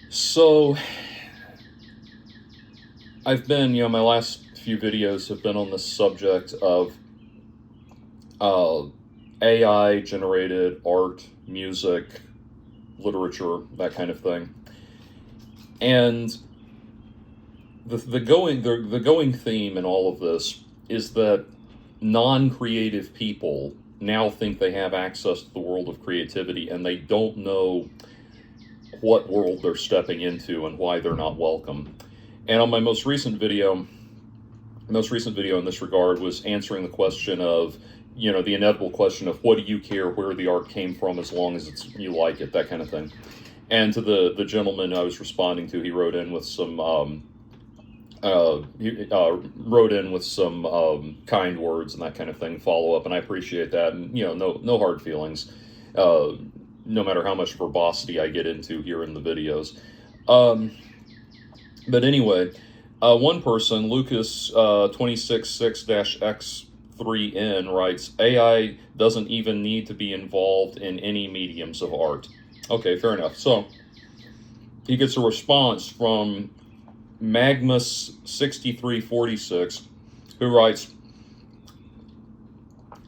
So I've been, my last few videos have been on the subject of uh, AI generated art, music, literature, that kind of thing. And the going theme in all of this is that non-creative people now think they have access to the world of creativity, and they don't know what world they're stepping into and why they're not welcome. And on my most recent video in this regard was answering the question of, the inevitable question of, what do you care where the art came from as long as you like it, that kind of thing. And to the gentleman I was responding to, he wrote in with some kind words and that kind of thing, follow up, and I appreciate that. And no hard feelings, no matter how much verbosity I get into here in the videos. But anyway, one person, Lucas 266-X3N, writes, AI doesn't even need to be involved in any mediums of art. Okay, fair enough. So he gets a response from Magmus6346, who writes,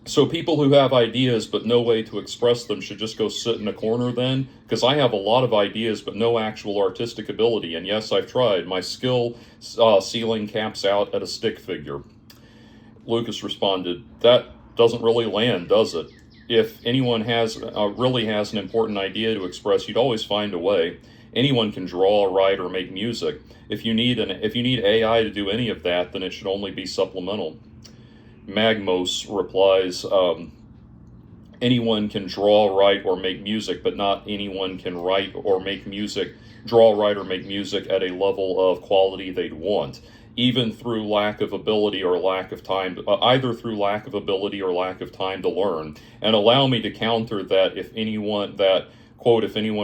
so people who have ideas but no way to express them should just go sit in a corner then? Because I have a lot of ideas but no actual artistic ability, and yes, I've tried. My skill ceiling caps out at a stick figure. Lucas responded, that doesn't really land, does it? If anyone really has an important idea to express, you'd always find a way. Anyone can draw, write, or make music. If you need AI to do any of that, then it should only be supplemental. Magmos replies, anyone can draw, write, or make music, but not anyone can write or make music, draw, write, or make music at a level of quality they'd want, even through lack of ability or lack of time, either through lack of ability or lack of time to learn. And allow me to counter that if anyone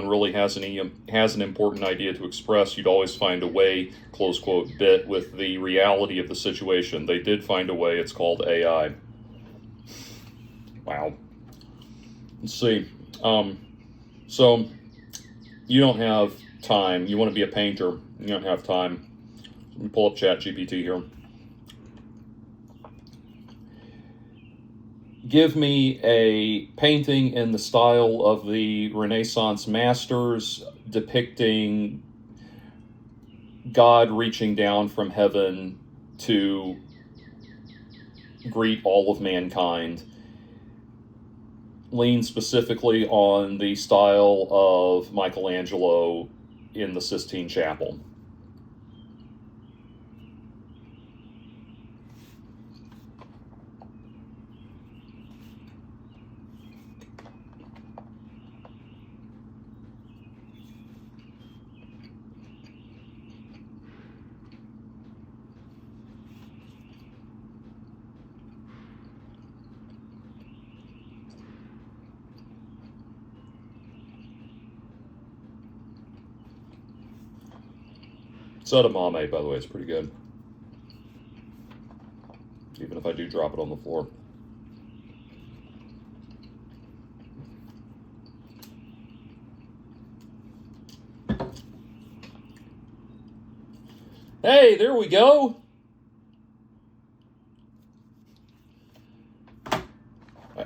really has an important idea to express, you'd always find a way, close quote, bit with the reality of the situation. They did find a way. It's called AI. Wow. Let's see. So you don't have time. You want to be a painter. You don't have time. Let me pull up ChatGPT here. Give me a painting in the style of the Renaissance masters depicting God reaching down from heaven to greet all of mankind. Lean specifically on the style of Michelangelo in the Sistine Chapel. It's edamame, by the way. It's pretty good. Even if I do drop it on the floor. Hey, there we go. I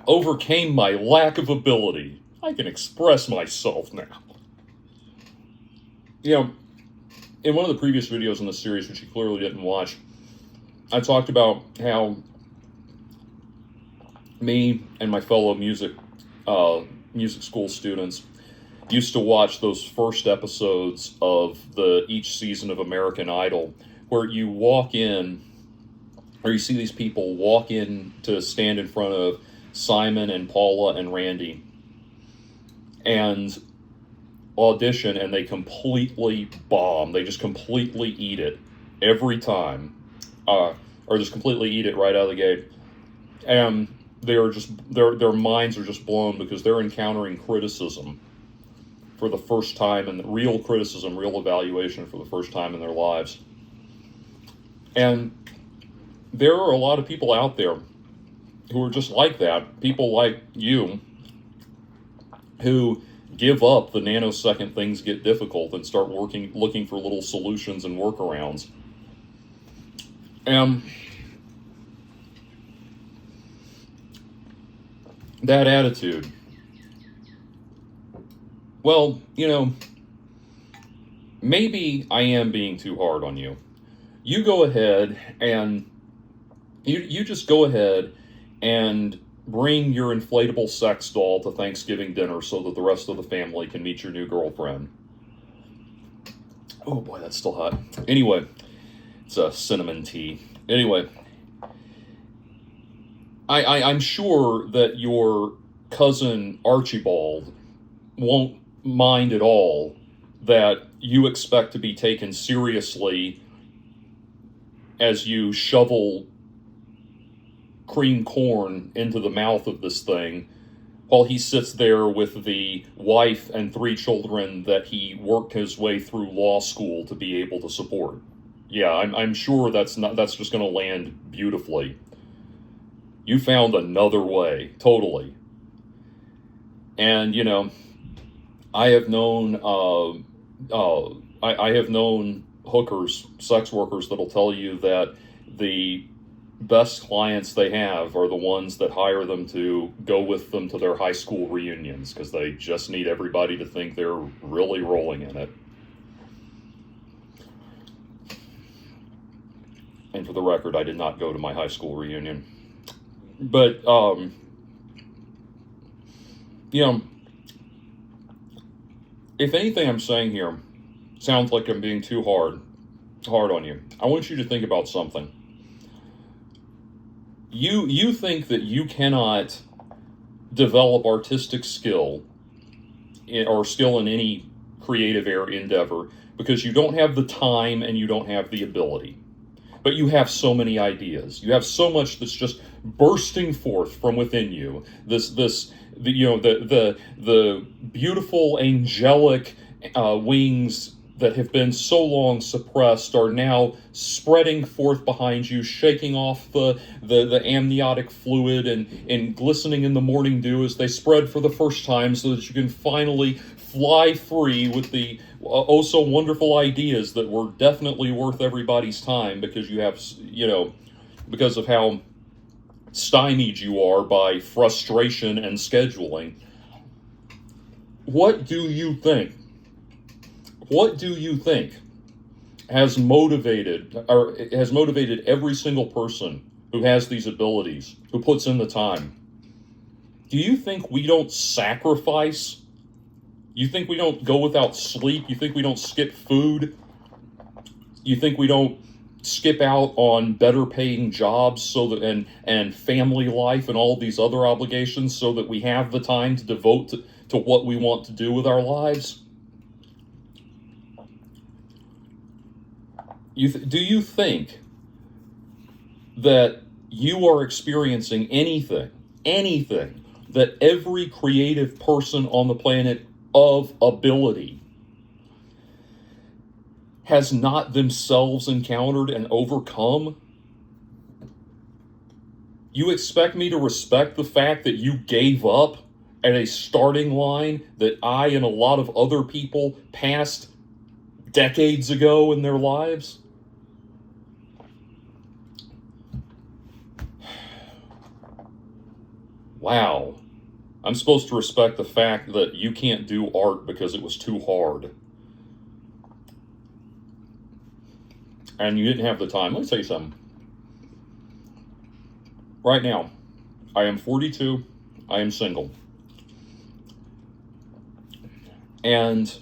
overcame my lack of ability. I can express myself now. In one of the previous videos in this series, which you clearly didn't watch, I talked about how me and my fellow music school students used to watch those first episodes of each season of American Idol, where you walk in, or you see these people walk in to stand in front of Simon and Paula and Randy and audition, and they completely bomb. They just completely eat it every time, or just completely eat it right out of the gate. And they're just their minds are just blown because they're encountering criticism for the first time, and real criticism, real evaluation for the first time in their lives. And there are a lot of people out there who are just like that. People like you who give up the nanosecond things get difficult and start looking for little solutions and workarounds. That attitude, well, maybe I am being too hard on you. You go ahead and you just go ahead and bring your inflatable sex doll to Thanksgiving dinner so that the rest of the family can meet your new girlfriend. Oh boy, that's still hot. Anyway, it's a cinnamon tea. Anyway, I'm sure that your cousin Archibald won't mind at all that you expect to be taken seriously as you shovel cream corn into the mouth of this thing while he sits there with the wife and 3 children that he worked his way through law school to be able to support. Yeah, I'm sure that's just going to land beautifully. You found another way, totally. And I have known I have known hookers, sex workers that'll tell you that the best clients they have are the ones that hire them to go with them to their high school reunions because they just need everybody to think they're really rolling in it. And for the record, I did not go to my high school reunion. But, if anything I'm saying here sounds like I'm being too hard on you, I want you to think about something. You think that you cannot develop artistic skill or skill in any creative endeavor because you don't have the time and you don't have the ability. But you have so many ideas. You have so much that's just bursting forth from within you. The beautiful angelic wings that have been so long suppressed are now spreading forth behind you, shaking off the amniotic fluid and glistening in the morning dew as they spread for the first time so that you can finally fly free with the oh so wonderful ideas that were definitely worth everybody's time because you have, because of how stymied you are by frustration and scheduling. What do you think? What do you think has motivated every single person who has these abilities, who puts in the time? Do you think we don't sacrifice? You think we don't go without sleep? You think we don't skip food? You think we don't skip out on better paying jobs so that and family life and all these other obligations so that we have the time to devote to what we want to do with our lives? Do you think that you are experiencing anything that every creative person on the planet of ability has not themselves encountered and overcome? You expect me to respect the fact that you gave up at a starting line that I and a lot of other people passed decades ago in their lives? Wow. I'm supposed to respect the fact that you can't do art because it was too hard. And you didn't have the time. Let me tell you something. Right now, I am 42. I am single. And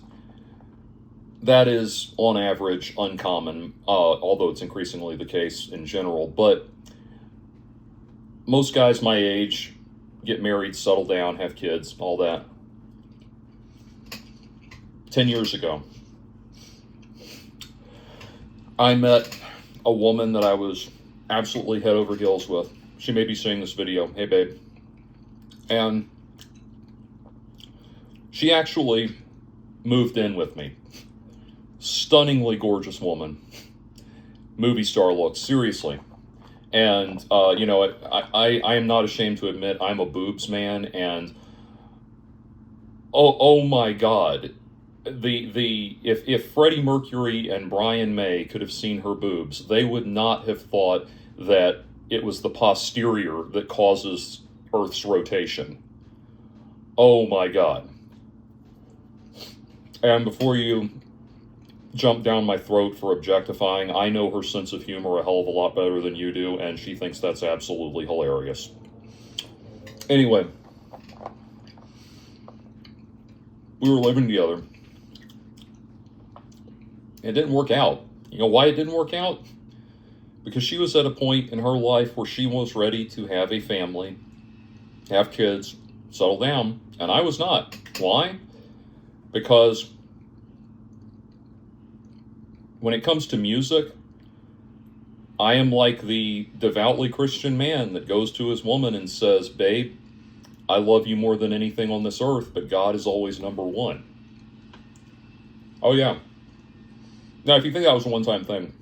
that is, on average, uncommon, although it's increasingly the case in general. But most guys my age get married, settle down, have kids, all that. 10 years ago, I met a woman that I was absolutely head over heels with. She may be seeing this video. Hey, babe. And she actually moved in with me. Stunningly gorgeous woman. Movie star look, seriously. And, I am not ashamed to admit I'm a boobs man, and oh my God. If Freddie Mercury and Brian May could have seen her boobs, they would not have thought that it was the posterior that causes Earth's rotation. Oh my God. And before you jump down my throat for objectifying, I know her sense of humor a hell of a lot better than you do, and she thinks that's absolutely hilarious. Anyway, we were living together. It didn't work out. You know why it didn't work out? Because she was at a point in her life where she was ready to have a family, have kids, settle down, and I was not. Why? Because when it comes to music, I am like the devoutly Christian man that goes to his woman and says, babe, I love you more than anything on this earth, but God is always number one. Oh, yeah. Now, if you think that was a one-time thing,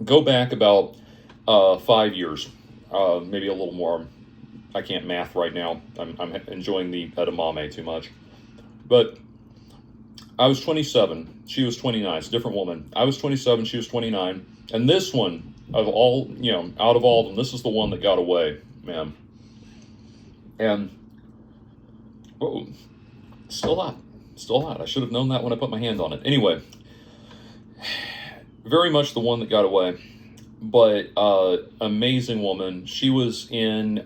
go back about 5 years, maybe a little more. I can't math right now. I'm enjoying the edamame too much. But I was 27. She was 29. It's a different woman. I was 27. She was 29. And this one, of all, out of all of them, this is the one that got away, man. And, oh, still hot. Still hot. I should have known that when I put my hand on it. Anyway, very much the one that got away. But amazing woman. She was here in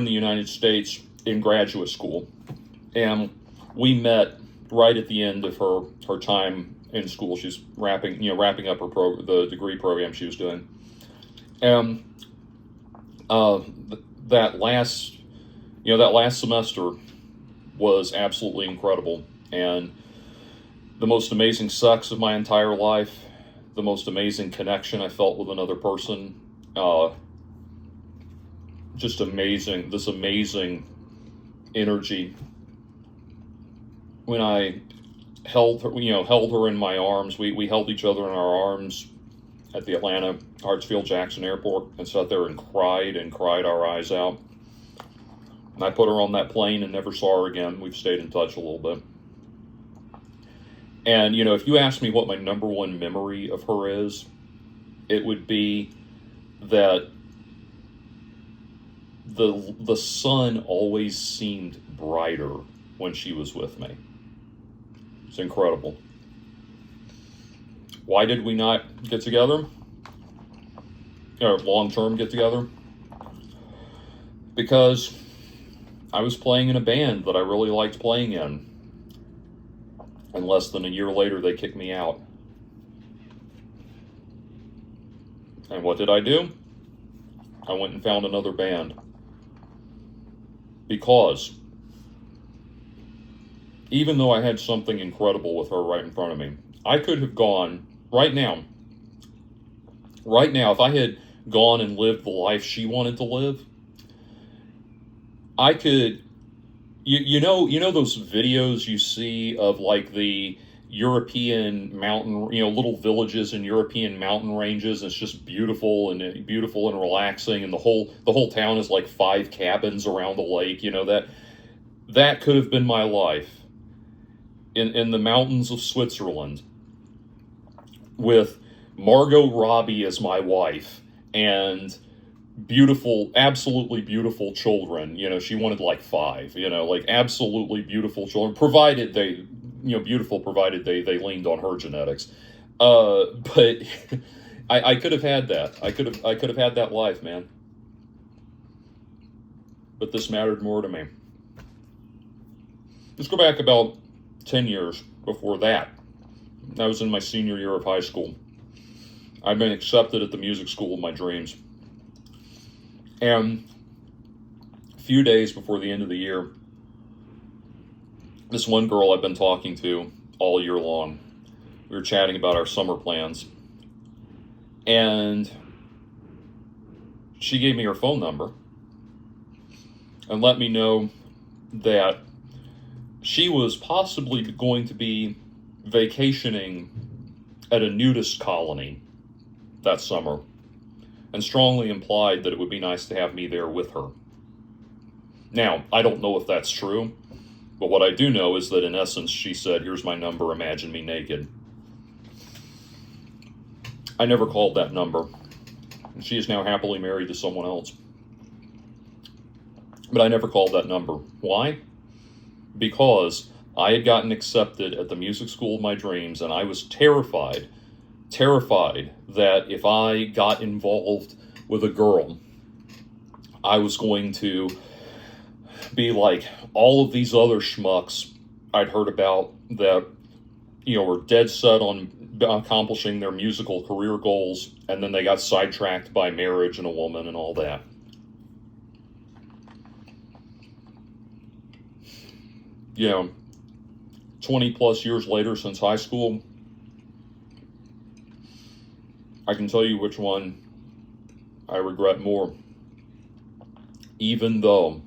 the United States in graduate school. And we met right at the end of her time in school. She's wrapping up the degree program she was doing. And that last semester was absolutely incredible, and the most amazing sex of my entire life, the most amazing connection I felt with another person, just amazing, this amazing energy. When I held her in my arms, we held each other in our arms at the Atlanta Hartsfield-Jackson Airport and sat there and cried our eyes out. And I put her on that plane and never saw her again. We've stayed in touch a little bit. And, if you ask me what my number one memory of her is, it would be that the sun always seemed brighter when she was with me. It's incredible. Why did we not get together? Or long-term get together? Because I was playing in a band that I really liked playing in. And less than a year later, they kicked me out. And what did I do? I went and found another band. Because even though I had something incredible with her right in front of me, I could have gone right now, if I had gone and lived the life she wanted to live, I could, you know those videos you see of like the European mountain, little villages in European mountain ranges. It's just beautiful and relaxing, and the whole town is like 5 cabins around the lake. That could have been my life in the mountains of Switzerland with Margot Robbie as my wife and beautiful, absolutely beautiful children. She wanted like 5, like absolutely beautiful children, provided they, provided they leaned on her genetics. But I could have had that. I could have had that life, man. But this mattered more to me. Let's go back about 10 years before that. I was in my senior year of high school. I'd been accepted at the music school of my dreams. And a few days before the end of the year, this one girl I've been talking to all year long, we were chatting about our summer plans. And she gave me her phone number and let me know that she was possibly going to be vacationing at a nudist colony that summer, and strongly implied that it would be nice to have me there with her. Now, I don't know if that's true, but what I do know is that in essence she said, "Here's my number, imagine me naked." I never called that number. She is now happily married to someone else. But I never called that number. Why? Because I had gotten accepted at the music school of my dreams, and I was terrified that if I got involved with a girl, I was going to be like all of these other schmucks I'd heard about that, were dead set on accomplishing their musical career goals, and then they got sidetracked by marriage and a woman and all that. 20 plus years later since high school, I can tell you which one I regret more. Even though,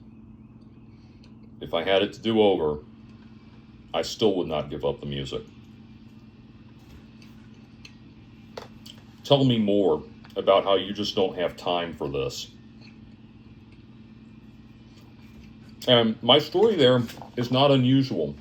if I had it to do over, I still would not give up the music. Tell me more about how you just don't have time for this. And my story there is not unusual.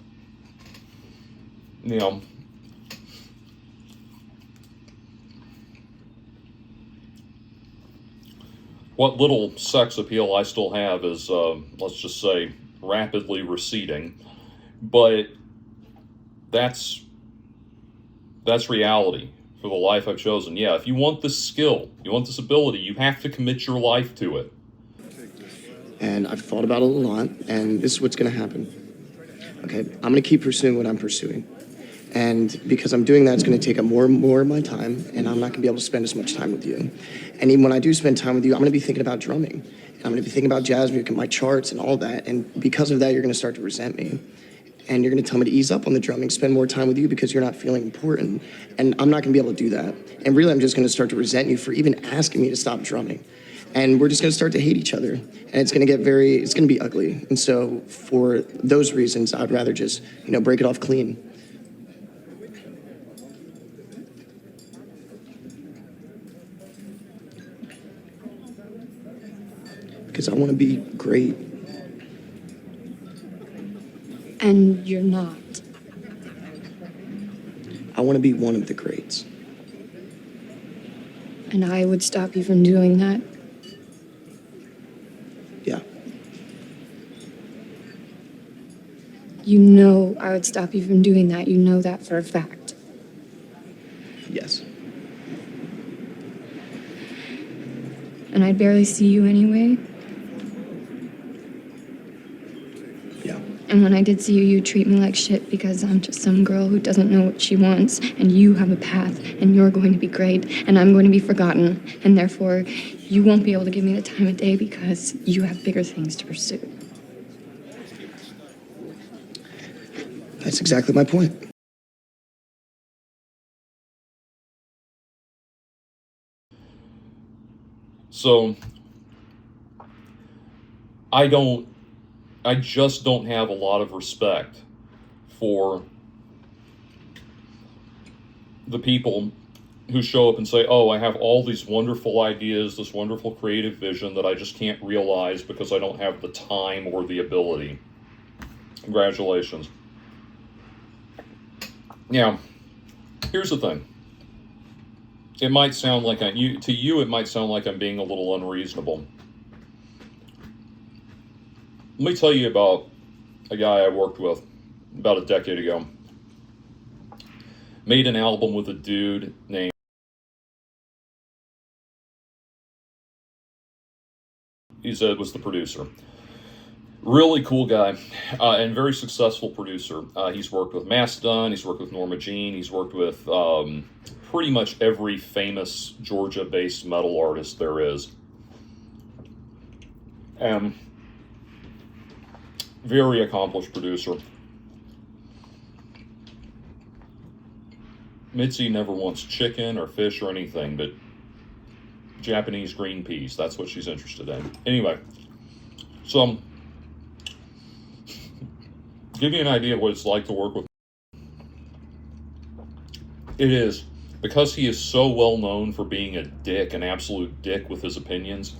What little sex appeal I still have is, let's just say, rapidly receding. But that's reality for the life I've chosen. Yeah, if you want this skill, you want this ability, you have to commit your life to it. And I've thought about it a lot, and this is what's going to happen. Okay, I'm going to keep pursuing what I'm pursuing. And because I'm doing that, it's going to take up more and more of my time, and I'm not going to be able to spend as much time with you. And even when I do spend time with you, I'm going to be thinking about drumming. And I'm going to be thinking about jazz music and my charts and all that. And because of that, you're going to start to resent me. And you're going to tell me to ease up on the drumming, spend more time with you because you're not feeling important. And I'm not going to be able to do that. And really, I'm just going to start to resent you for even asking me to stop drumming. And we're just going to start to hate each other. And it's going to be ugly. And so for those reasons, I'd rather just, break it off clean. Because I want to be great. And you're not. I want to be one of the greats. And I would stop you from doing that. Yeah. You know I would stop you from doing that. You know that for a fact. Yes. And I'd barely see you anyway. Yeah. And when I did see you, you treat me like shit because I'm just some girl who doesn't know what she wants, and you have a path, and you're going to be great, and I'm going to be forgotten, and therefore you won't be able to give me the time of day because you have bigger things to pursue. That's exactly my point. So, I just don't have a lot of respect for the people who show up and say, "Oh, I have all these wonderful ideas, this wonderful creative vision that I just can't realize because I don't have the time or the ability." Congratulations. Now, here's the thing. It might sound like to you, it might sound like I'm being a little unreasonable. Let me tell you about a guy I worked with about a decade ago. Made an album with a dude named was the producer. Really cool guy, and very successful producer. He's worked with Mastodon, he's worked with Norma Jean, he's worked with pretty much every famous Georgia-based metal artist there is. Very accomplished producer. Mitzi never wants chicken or fish or anything, but Japanese green peas, that's what she's interested in. Anyway, so give you an idea of what it's like to work with. It is, because he is so well known for being a dick, an absolute dick with his opinions,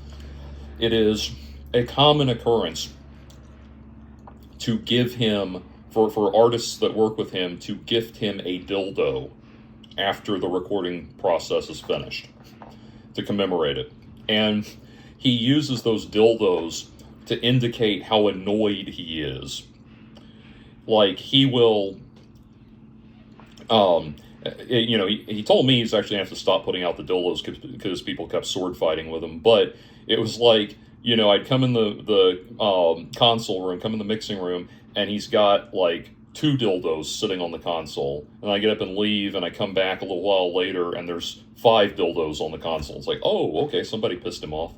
it is a common occurrence to give him, for artists that work with him, to gift him a dildo after the recording process is finished to commemorate it. And he uses those dildos to indicate how annoyed he is. Like, he will, he told me he's actually going to have to stop putting out the dildos because people kept sword fighting with him. But it was like, I'd come in the console room, come in the mixing room, and he's got like 2 dildos sitting on the console. And I get up and leave, and I come back a little while later, and there's 5 dildos on the console. It's like, oh, okay, somebody pissed him off.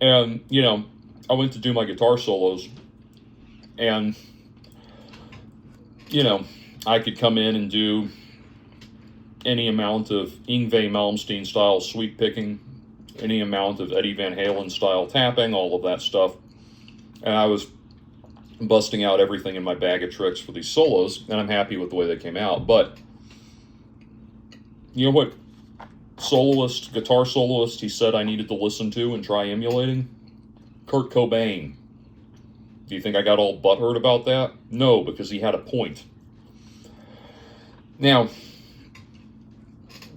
And, I went to do my guitar solos, and, I could come in and do any amount of Yngwie Malmsteen style sweep picking, any amount of Eddie Van Halen style tapping, all of that stuff. And I was busting out everything in my bag of tricks for these solos, and I'm happy with the way they came out. But you know what guitar soloist he said I needed to listen to and try emulating? Kurt Cobain. Do you think I got all butthurt about that? No, because he had a point. Now,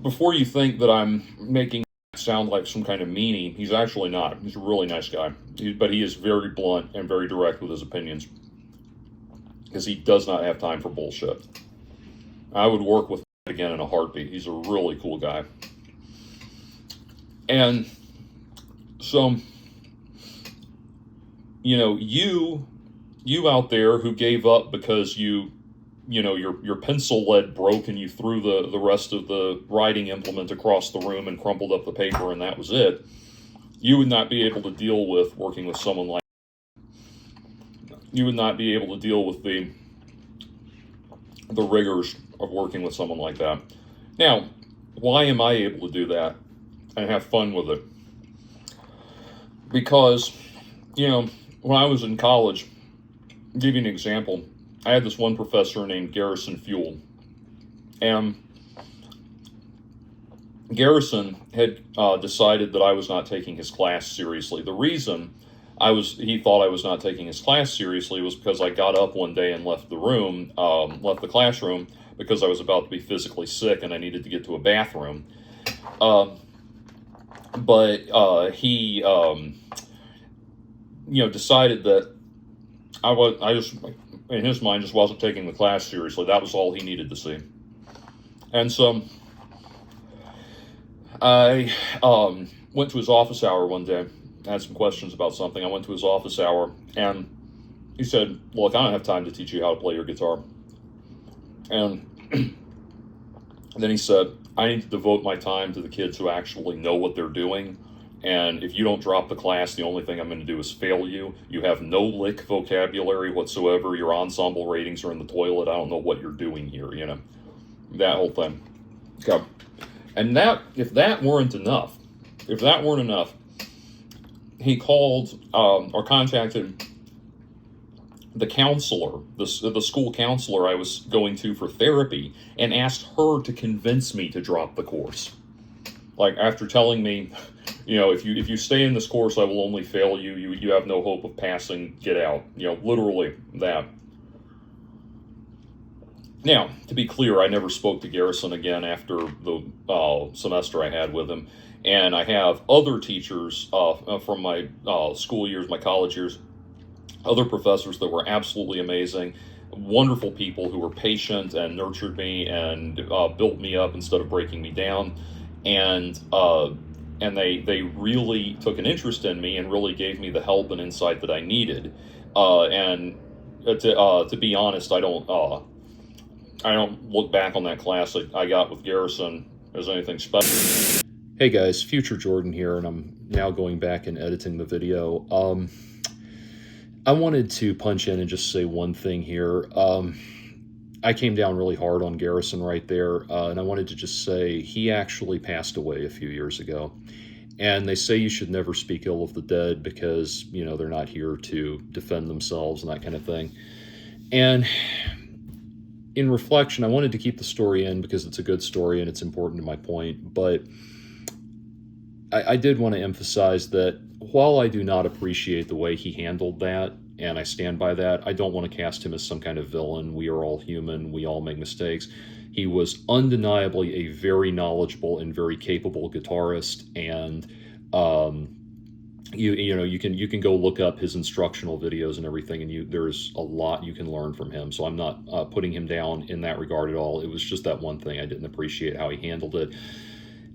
before you think that I'm making sound like some kind of meanie, he's actually not. He's a really nice guy. But he is very blunt and very direct with his opinions, because he does not have time for bullshit. I would work with him again in a heartbeat. He's a really cool guy. And so, you out there who gave up because your pencil lead broke and you threw the rest of the writing implement across the room and crumpled up the paper and that was it, you would not be able to deal with working with someone like that. You would not be able to deal with the rigors of working with someone like that. Now, why am I able to do that and have fun with it? Because, when I was in college, I'll give you an example. I had this one professor named Garrison Fuel, and Garrison had decided that I was not taking his class seriously. The reason he thought I was not taking his class seriously was because I got up one day and left the classroom because I was about to be physically sick and I needed to get to a bathroom. But he, decided that I just, in his mind, just wasn't taking the class seriously. That was all he needed to see. And so I went to his office hour one day. I had some questions about something. I went to his office hour, and he said, look, I don't have time to teach you how to play your guitar. And then he said, I need to devote my time to the kids who actually know what they're doing. And if you don't drop the class, the only thing I'm going to do is fail you. You have no lick vocabulary whatsoever. Your ensemble ratings are in the toilet. I don't know what you're doing here, that whole thing. Okay. And if that weren't enough, he called or contacted the counselor, the school counselor I was going to for therapy, and asked her to convince me to drop the course. Like, after telling me, if you stay in this course, I will only fail you. You have no hope of passing. Get out. Literally that. Now, to be clear, I never spoke to Garrison again after the semester I had with him. And I have other teachers from my school years, my college years, other professors that were absolutely amazing, wonderful people who were patient and nurtured me and built me up instead of breaking me down. And they really took an interest in me and really gave me the help and insight that I needed. And to be honest, I don't look back on that class I got with Garrison as anything special. Hey guys, Future Jordan here, and I'm now going back and editing the video. I wanted to punch in and just say one thing here. I came down really hard on Garrison right there, and I wanted to just say he actually passed away a few years ago. And they say you should never speak ill of the dead because, they're not here to defend themselves and that kind of thing. And in reflection, I wanted to keep the story in because it's a good story and it's important to my point, but I did want to emphasize that while I do not appreciate the way he handled that, and I stand by that. I don't want to cast him as some kind of villain. We are all human. We all make mistakes. He was undeniably a very knowledgeable and very capable guitarist, and you can go look up his instructional videos and everything, and there's a lot you can learn from him. So I'm not putting him down in that regard at all. It was just that one thing I didn't appreciate how he handled it.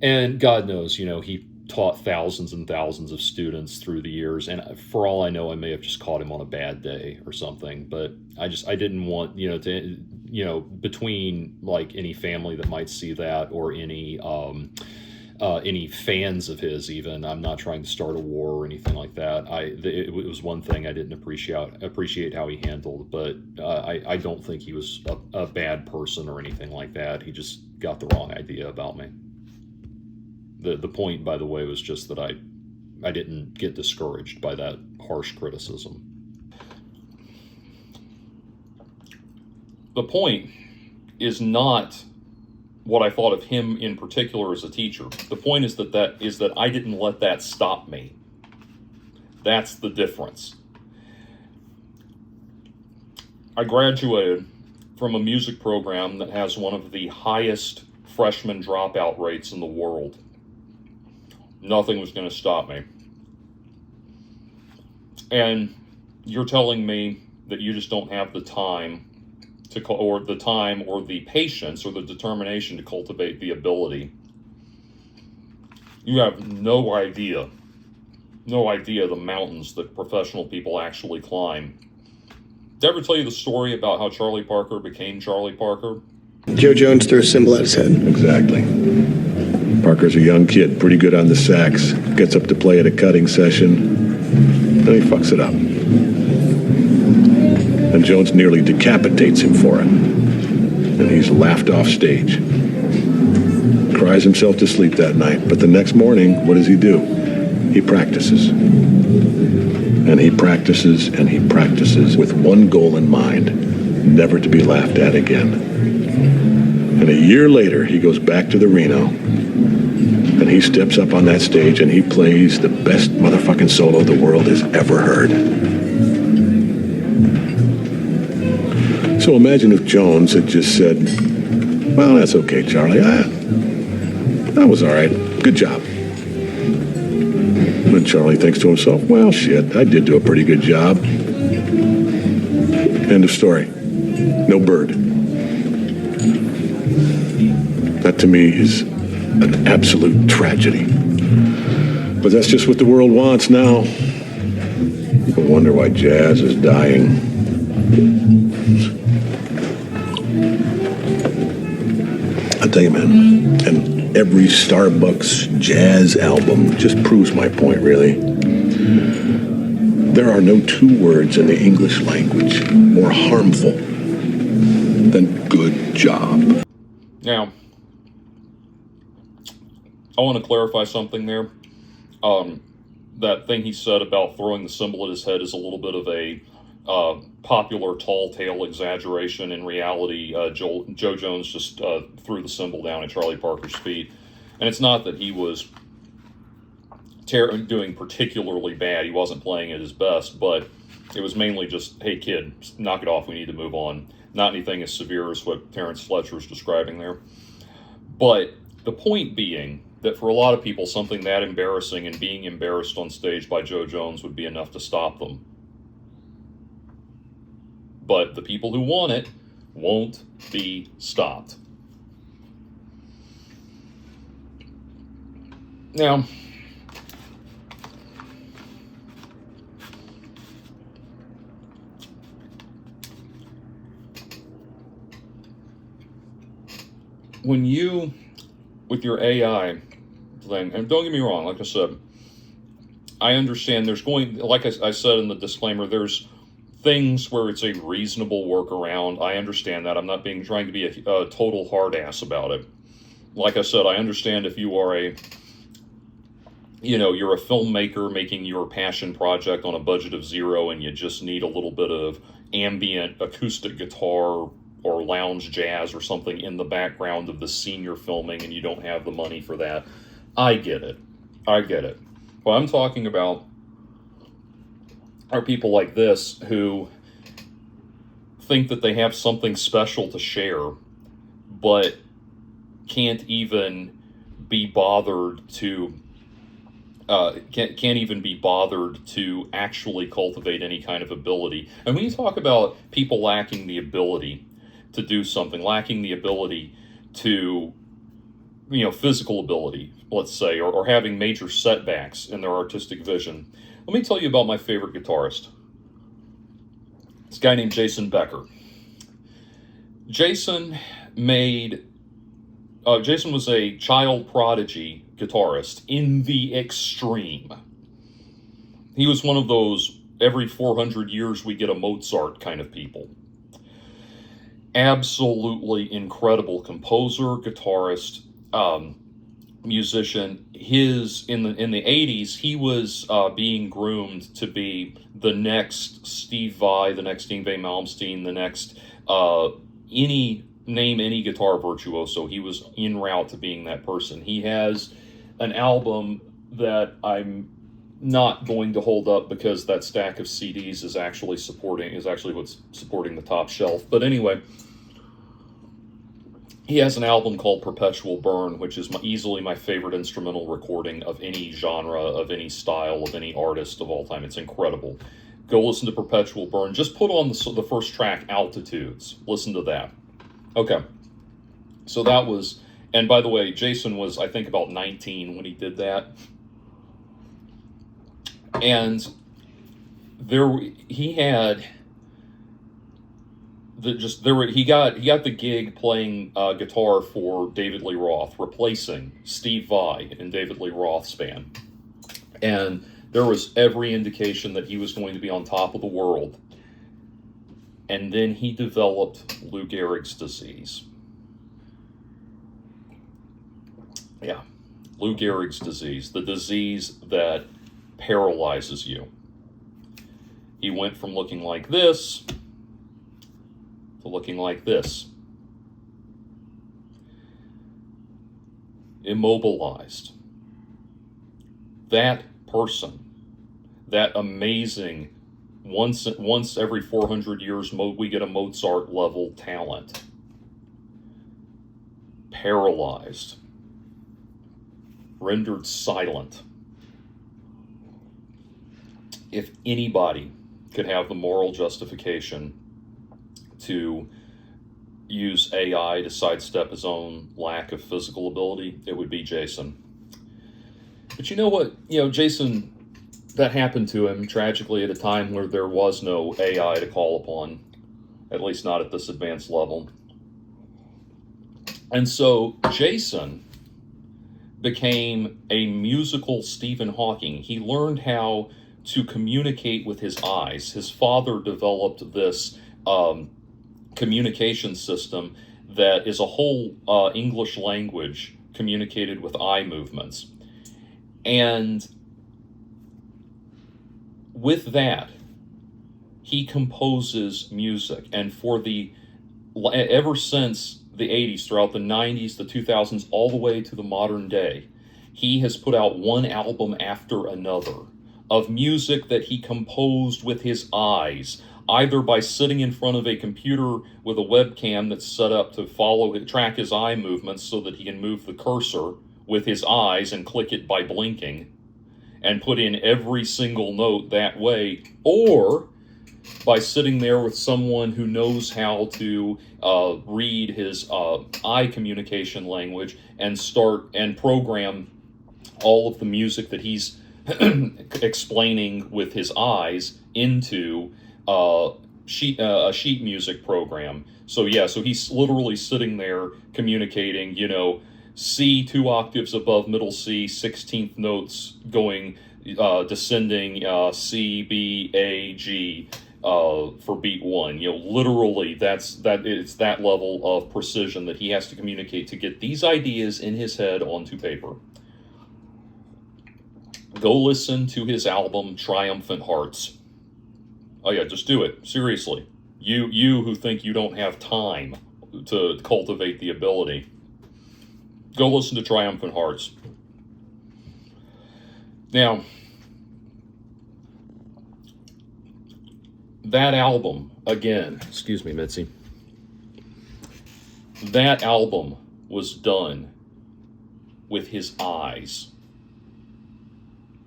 And God knows, he taught thousands and thousands of students through the years, and for all I know, I may have just caught him on a bad day or something. But I didn't want to between like any family that might see that, or any fans of his even. I'm not trying to start a war or anything like that. It was one thing I didn't appreciate how he handled, but I don't think he was a bad person or anything like that. He just got the wrong idea about me. The point, by the way, was just that I didn't get discouraged by that harsh criticism. The point is not what I thought of him in particular as a teacher. The point is that I didn't let that stop me. That's the difference. I graduated from a music program that has one of the highest freshman dropout rates in the world. Nothing was going to stop me. And you're telling me that you just don't have the time or the patience or the determination to cultivate the ability. You have no idea the mountains that professional people actually climb. Did I ever tell you the story about how Charlie Parker became Charlie Parker? Joe Jones threw a cymbal at his head. Exactly. Parker's a young kid, pretty good on the sax, gets up to play at a cutting session, then he fucks it up. And Jones nearly decapitates him for it. And he's laughed off stage. Cries himself to sleep that night, but the next morning, what does he do? He practices. And he practices and he practices with one goal in mind: never to be laughed at again. And a year later, he goes back to the Reno, and he steps up on that stage and he plays the best motherfucking solo the world has ever heard. So imagine if Jones had just said, "Well, that's okay, Charlie. That was all right. Good job." And Charlie thinks to himself, "Well, shit, I did do a pretty good job." End of story. No bird. That to me is an absolute tragedy. But that's just what the world wants now. People wonder why jazz is dying. I'll tell you, man, and every Starbucks jazz album just proves my point, really. There are no two words in the English language more harmful than good job. Now, I want to clarify something there. That thing he said about throwing the cymbal at his head is a little bit of a popular tall tale exaggeration. In reality, Joe Jones just threw the cymbal down at Charlie Parker's feet. And it's not that he was doing particularly bad. He wasn't playing at his best, but it was mainly just, "Hey kid, knock it off, we need to move on." Not anything as severe as what Terrence Fletcher is describing there. But the point being that for a lot of people, something that embarrassing and being embarrassed on stage by Joe Jones would be enough to stop them. But the people who want it won't be stopped. Now, when you, with your AI thing, and don't get me wrong, like I said, I understand like I said in the disclaimer, there's things where it's a reasonable workaround. I understand that. I'm not trying to be a total hard ass about it. Like I said, I understand if you are you're a filmmaker making your passion project on a budget of $0 and you just need a little bit of ambient acoustic guitar or lounge jazz or something in the background of the scene you're filming and you don't have the money for that. I get it. What I'm talking about are people like this who think that they have something special to share, but can't even be bothered to can't even be bothered to actually cultivate any kind of ability. And when you talk about people lacking the ability to do something, lacking the ability to, physical ability, let's say, or having major setbacks in their artistic vision, let me tell you about my favorite guitarist. This guy named Jason Becker. Jason was a child prodigy guitarist in the extreme. He was one of those every 400 years we get a Mozart kind of people. Absolutely incredible composer, guitarist, musician. In the 80s, he was being groomed to be the next Steve Vai, the next Yngwie Malmsteen, the next any guitar virtuoso. He was en route to being that person. He has an album that I'm not going to hold up because that stack of CDs is actually what's supporting the top shelf. But anyway, he has an album called Perpetual Burn, which is easily my favorite instrumental recording of any genre, of any style, of any artist of all time. It's incredible. Go listen to Perpetual Burn. Just put on the first track, Altitudes. Listen to that. Okay. So that was, and by the way, Jason was, I think, about 19 when he did that. And he got the gig playing guitar for David Lee Roth, replacing Steve Vai in David Lee Roth's band. And there was every indication that he was going to be on top of the world. And then he developed Lou Gehrig's disease. Yeah, Lou Gehrig's disease, the disease that paralyzes you. He went from looking like this to looking like this. Immobilized. That person, that amazing, once every 400 years we get a Mozart level talent, paralyzed, rendered silent. If anybody could have the moral justification to use AI to sidestep his own lack of physical ability, it would be Jason. But you know what? Jason, that happened to him tragically at a time where there was no AI to call upon, at least not at this advanced level. And so Jason became a musical Stephen Hawking. He learned how to communicate with his eyes. His father developed this communication system that is a whole English language communicated with eye movements. And with that, he composes music. And ever since the 80s, throughout the 90s, the 2000s, all the way to the modern day, he has put out one album after another of music that he composed with his eyes, either by sitting in front of a computer with a webcam that's set up to track his eye movements so that he can move the cursor with his eyes and click it by blinking and put in every single note that way, or by sitting there with someone who knows how to read his eye communication language and start and program all of the music that he's explaining with his eyes into a sheet music program. So he's literally sitting there communicating, C 2 octaves above middle C, 16th notes going descending C, B, A, G for beat 1. Literally it's that level of precision that he has to communicate to get these ideas in his head onto paper. Go listen to his album Triumphant Hearts. Oh yeah, just do it. Seriously. You who think you don't have time to cultivate the ability, go listen to Triumphant Hearts. Now, that album, again, excuse me, Mitzi, that album was done with his eyes.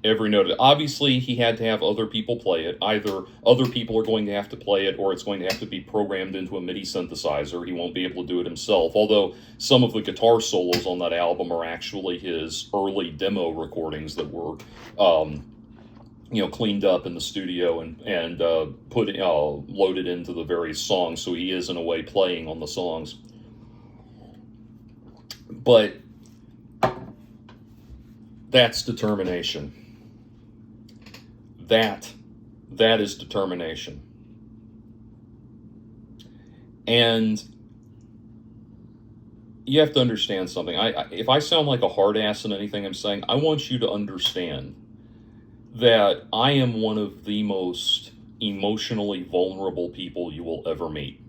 Every note. Obviously, he had to have other people play it. Either other people are going to have to play it, or it's going to have to be programmed into a MIDI synthesizer. He won't be able to do it himself. Although some of the guitar solos on that album are actually his early demo recordings that were, cleaned up in the studio and put loaded into the various songs. So he is in a way playing on the songs. But that's determination. That is determination. And you have to understand something. If I sound like a hard ass in anything I'm saying, I want you to understand that I am one of the most emotionally vulnerable people you will ever meet.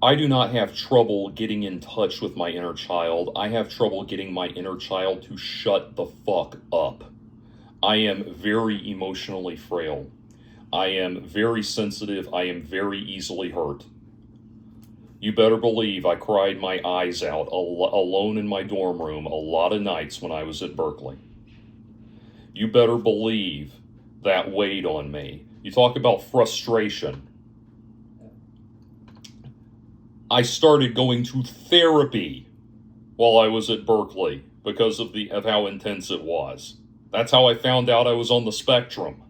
I do not have trouble getting in touch with my inner child. I have trouble getting my inner child to shut the fuck up. I am very emotionally frail. I am very sensitive. I am very easily hurt. You better believe I cried my eyes out alone in my dorm room a lot of nights when I was at Berkeley. You better believe that weighed on me. You talk about frustration. I started going to therapy while I was at Berkeley because of how intense it was. That's how I found out I was on the spectrum.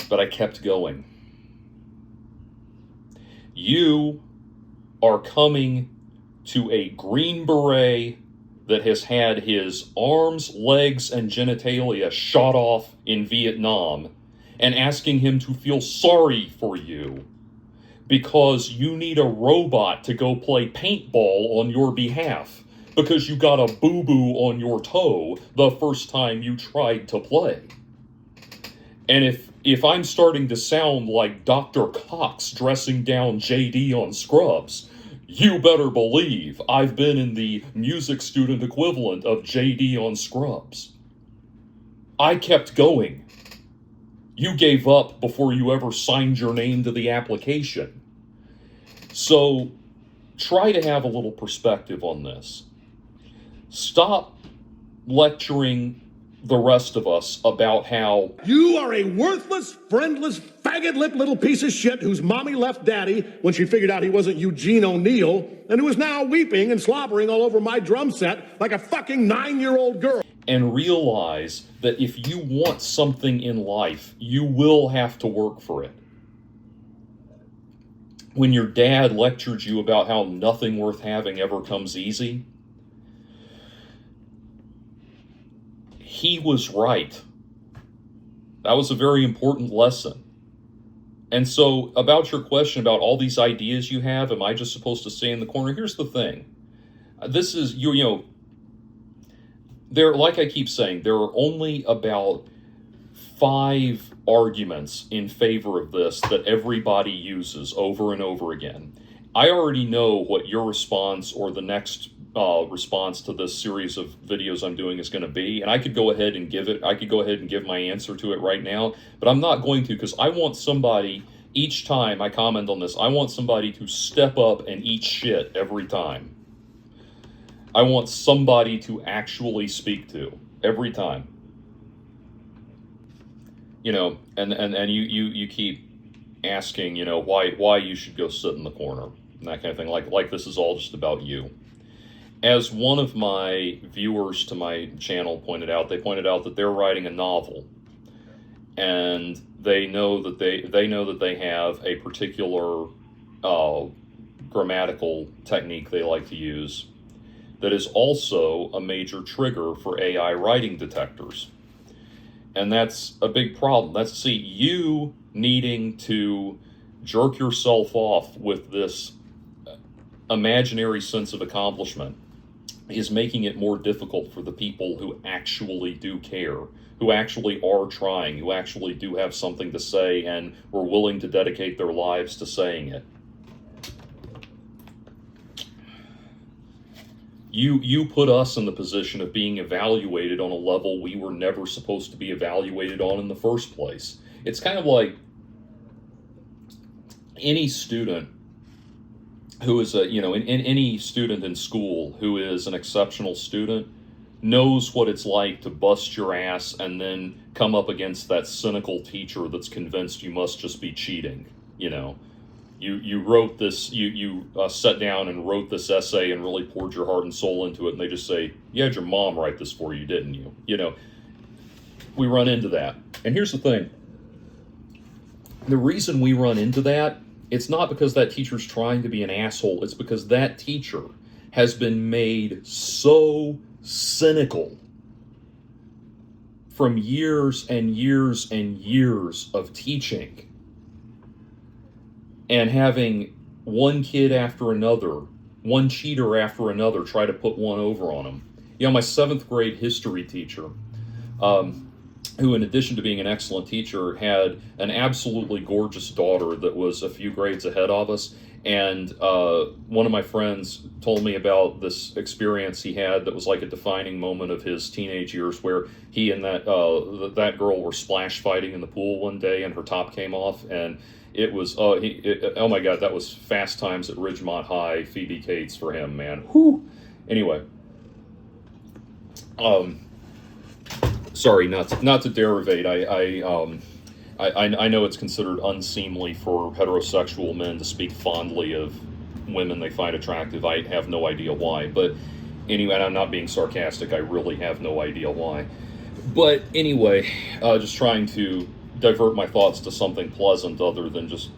But I kept going. You are coming to a Green Beret that has had his arms, legs, and genitalia shot off in Vietnam and asking him to feel sorry for you because you need a robot to go play paintball on your behalf because you got a boo-boo on your toe the first time you tried to play. And if I'm starting to sound like Dr. Cox dressing down JD on Scrubs, you better believe I've been in the music student equivalent of JD on Scrubs. I kept going. You gave up before you ever signed your name to the application. So try to have a little perspective on this. Stop lecturing the rest of us about how you are a worthless, friendless, faggot-lipped little piece of shit whose mommy left daddy when she figured out he wasn't Eugene O'Neill, and who is now weeping and slobbering all over my drum set like a fucking 9-year-old girl. And realize that if you want something in life, you will have to work for it. When your dad lectured you about how nothing worth having ever comes easy, he was right. That was a very important lesson. And so, about your question about all these ideas you have, am I just supposed to stay in the corner? Here's the thing. This is, there, like I keep saying, there are only about 5 arguments in favor of this that everybody uses over and over again. I already know what your response or the next response to this series of videos I'm doing is going to be, and I could go ahead and give my answer to it right now, but I'm not going to, because I want somebody, each time I comment on this, I want somebody to step up and eat shit every time. I want somebody to actually speak to every time. And you keep asking, why you should go sit in the corner and that kind of thing, like this is all just about you. As one of my viewers to my channel pointed out, that they're writing a novel, and they know that they have a particular grammatical technique they like to use that is also a major trigger for AI writing detectors. And that's a big problem. That's, you needing to jerk yourself off with this imaginary sense of accomplishment is making it more difficult for the people who actually do care, who actually are trying, who actually do have something to say and were willing to dedicate their lives to saying it. You put us in the position of being evaluated on a level we were never supposed to be evaluated on in the first place. It's kind of like any student who is any student in school who is an exceptional student knows what it's like to bust your ass and then come up against that cynical teacher that's convinced you must just be cheating. You wrote this, you sat down and wrote this essay and really poured your heart and soul into it, and they just say, you had your mom write this for you, didn't you? We run into that. And here's the thing. The reason we run into that, it's not because that teacher's trying to be an asshole. It's because that teacher has been made so cynical from years and years and years of teaching and having one kid after another, one cheater after another, try to put one over on him. My 7th grade history teacher, who in addition to being an excellent teacher, had an absolutely gorgeous daughter that was a few grades ahead of us. And one of my friends told me about this experience he had that was like a defining moment of his teenage years, where he and that girl were splash fighting in the pool one day, and her top came off, and it was oh my god, that was Fast Times at Ridgemont High, Phoebe Cates for him, man. Whew. Anyway, sorry, not to derivate. I know it's considered unseemly for heterosexual men to speak fondly of women they find attractive. I have no idea why, but anyway, and I'm not being sarcastic. I really have no idea why. But anyway, just trying to divert my thoughts to something pleasant other than just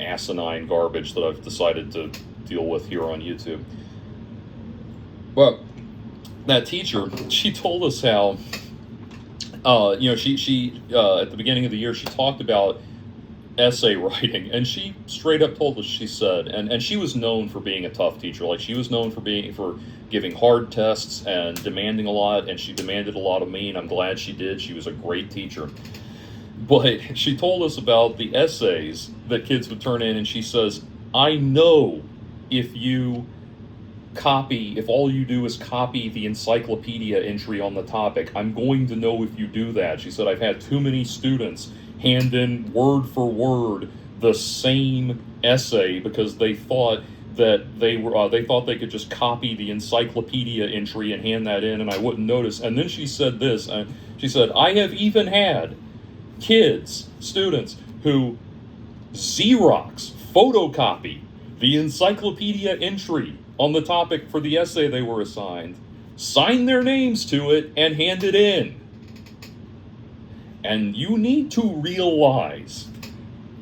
asinine garbage that I've decided to deal with here on YouTube. Well, that teacher, she told us how she at the beginning of the year, she talked about essay writing, and she straight up told us, she said, and she was known for being a tough teacher. Like, she was known for giving hard tests and demanding a lot, and she demanded a lot of me, and I'm glad she did. She was a great teacher. But she told us about the essays that kids would turn in, and she says, I know if all you do is copy the encyclopedia entry on the topic, I'm going to know if you do that. She said, I've had too many students hand in word for word the same essay because they thought that they thought they could just copy the encyclopedia entry and hand that in, and I wouldn't notice. And then she said this, she said, I have even had students who Xerox photocopy the encyclopedia entry on the topic for the essay they were assigned, sign their names to it, and hand it in. And you need to realize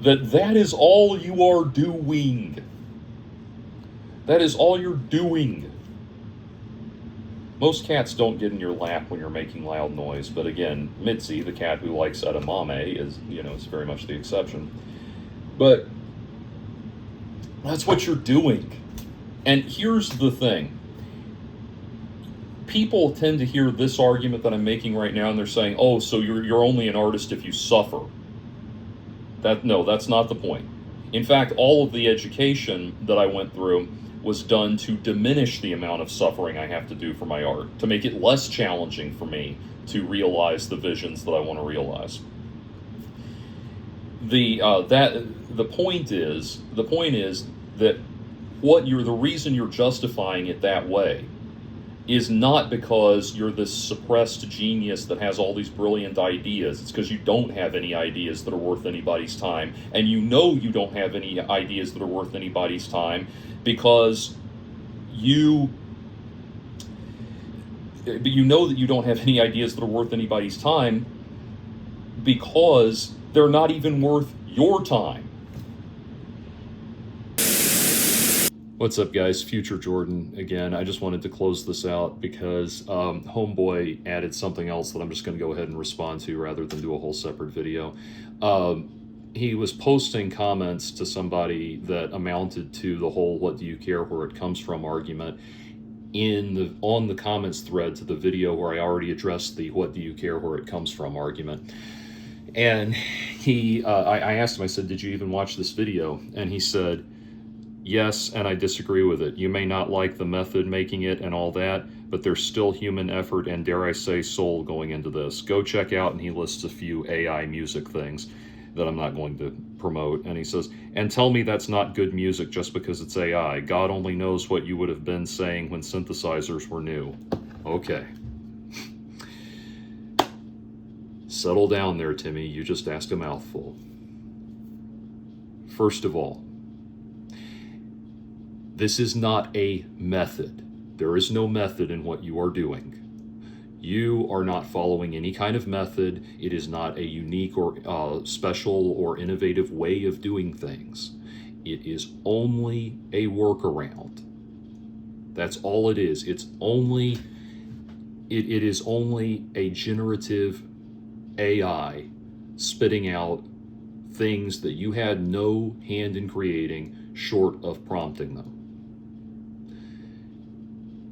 that is all you are doing. That is all you're doing. Most cats don't get in your lap when you're making loud noise, but again, Mitzi, the cat who likes edamame, is very much the exception. But that's what you're doing. And here's the thing. People tend to hear this argument that I'm making right now, and they're saying, oh, so you're only an artist if you suffer. No, that's not the point. In fact, all of the education that I went through was done to diminish the amount of suffering I have to do for my art, to make it less challenging for me to realize the visions that I want to realize. The point is that the reason you're justifying it that way is not because you're this suppressed genius that has all these brilliant ideas. It's because you don't have any ideas that are worth anybody's time, and you don't have any ideas that are worth anybody's time because you know that you don't have any ideas that are worth anybody's time because they're not even worth your time. What's up, guys? Future Jordan again. I just wanted to close this out because Homeboy added something else that I'm just going to go ahead and respond to rather than do a whole separate video. He was posting comments to somebody that amounted to the whole "what do you care where it comes from" argument on the comments thread to the video where I already addressed the "what do you care where it comes from" argument. And I asked him, I said, did you even watch this video? And he said, Yes, and I disagree with it. You may not like the method making it and all that, but there's still human effort and, dare I say, soul going into this. Go check out, and he lists a few AI music things that I'm not going to promote. And he says, and tell me that's not good music just because it's AI. God only knows what you would have been saying when synthesizers were new. Okay. Settle down there, Timmy. You just asked a mouthful. First of all, this is not a method. There is no method in what you are doing. You are not following any kind of method. It is not a unique or special or innovative way of doing things. It is only a workaround. That's all it is. It is only a generative AI spitting out things that you had no hand in creating short of prompting them.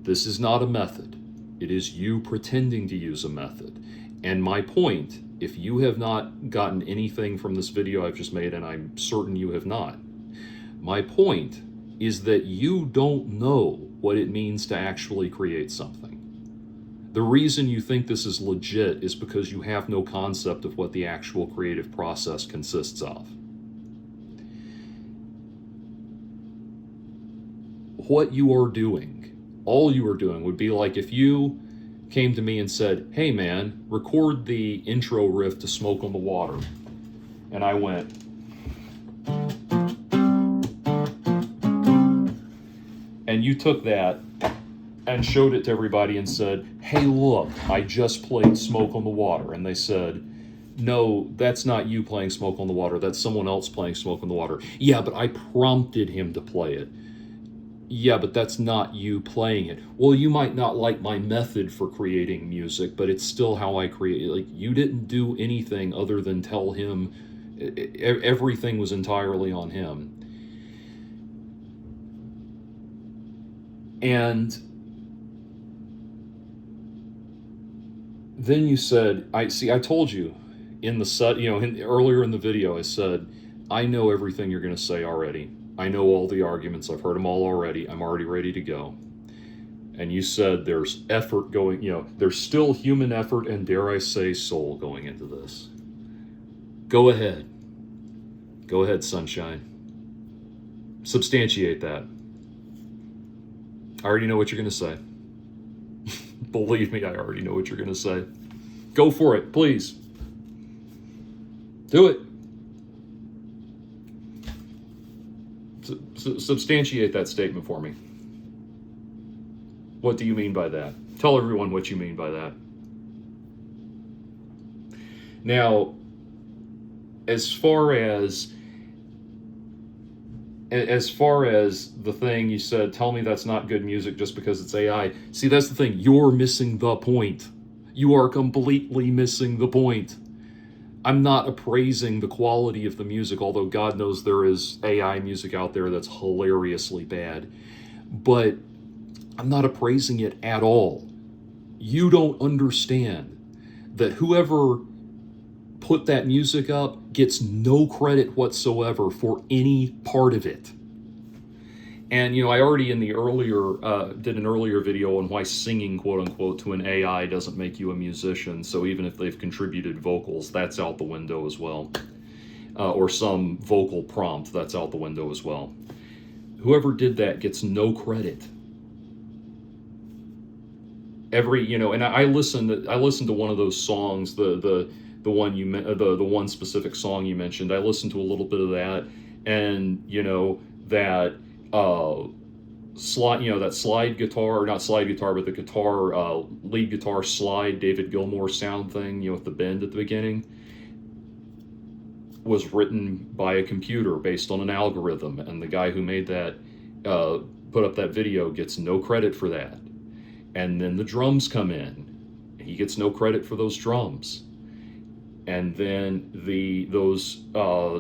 This is not a method. It is you pretending to use a method. And my point, if you have not gotten anything from this video I've just made, and I'm certain you have not, my point is that you don't know what it means to actually create something. The reason you think this is legit is because you have no concept of what the actual creative process consists of. What you are doing, all you are doing, would be like if you came to me and said, hey man, record the intro riff to Smoke on the Water. And I went, and you took that and showed it to everybody and said, hey look, I just played Smoke on the Water. And they said, no, that's not you playing Smoke on the Water, that's someone else playing Smoke on the Water. Yeah, but I prompted him to play it. Yeah, but that's not you playing it. Well, you might not like my method for creating music, but it's still how I create. Like, you didn't do anything other than tell him. Everything was entirely on him. And then you said, I told you in the set, earlier in the video, I said, I know everything you're going to say already. I know all the arguments. I've heard them all already. I'm already ready to go. And you said there's effort going, there's still human effort and, dare I say, soul going into this. Go ahead. Go ahead, sunshine. Substantiate that. I already know what you're going to say. Believe me, I already know what you're going to say. Go for it, please. Do it. Substantiate that statement for me. What do you mean by that? Tell everyone what you mean by that. Now, as far as the thing you said, tell me that's not good music just because it's AI. See, that's the thing. You're missing the point. You are completely missing the point. I'm not appraising the quality of the music, although God knows there is AI music out there that's hilariously bad. But I'm not appraising it at all. You don't understand that whoever put that music up gets no credit whatsoever for any part of it. And, I already in the earlier, did an earlier video on why singing, quote unquote, to an AI doesn't make you a musician. So even if they've contributed vocals, that's out the window as well. Or some vocal prompt, that's out the window as well. Whoever did that gets no credit. And I listened to one of those songs, the one specific song you mentioned. I listened to a little bit of that, and that slide, that slide guitar, or not slide guitar, but the guitar, lead guitar slide, David Gilmour sound thing, with the bend at the beginning, was written by a computer based on an algorithm, and the guy who made that, put up that video, gets no credit for that. And then the drums come in. He gets no credit for those drums. And then those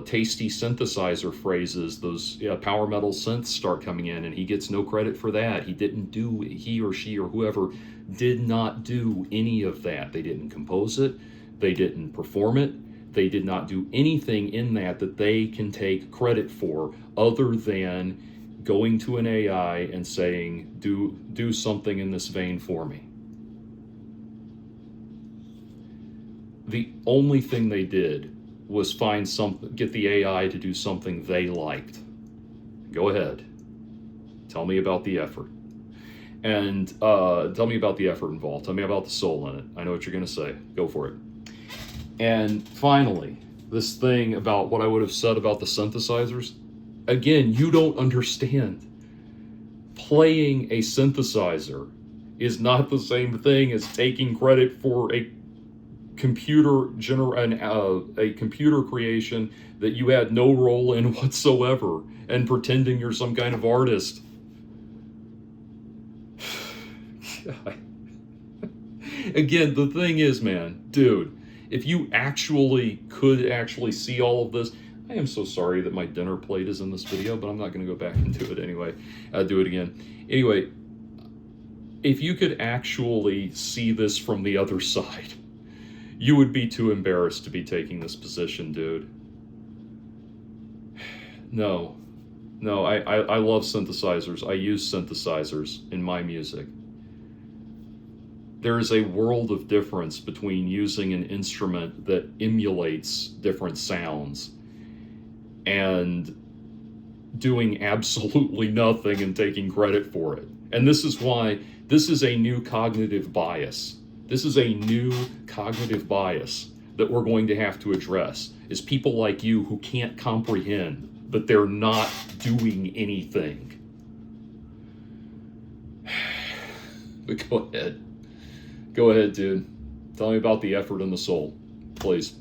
tasty synthesizer phrases, those power metal synths start coming in, and he gets no credit for that. He or she or whoever did not do any of that. They didn't compose it. They didn't perform it. They did not do anything in that they can take credit for, other than going to an AI and saying, do something in this vein for me. The only thing they did was get the AI to do something they liked. Go ahead. Tell me about the effort. And tell me about the effort involved. Tell me about the soul in it. I know what you're going to say. Go for it. And finally, this thing about what I would have said about the synthesizers. Again, you don't understand. Playing a synthesizer is not the same thing as taking credit for a computer creation that you had no role in whatsoever and pretending you're some kind of artist. Again, the thing is, man, dude, if you could see all of this, I am so sorry that my dinner plate is in this video, but I'm not going to go back into it anyway. I'll do it again. Anyway, if you could actually see this from the other side, you would be too embarrassed to be taking this position, dude. No, I love synthesizers. I use synthesizers in my music. There is a world of difference between using an instrument that emulates different sounds and doing absolutely nothing and taking credit for it. And this is why this is a new cognitive bias. This is a new cognitive bias that we're going to have to address, is people like you who can't comprehend, but they're not doing anything. But go ahead. Go ahead, dude. Tell me about the effort and the soul, please.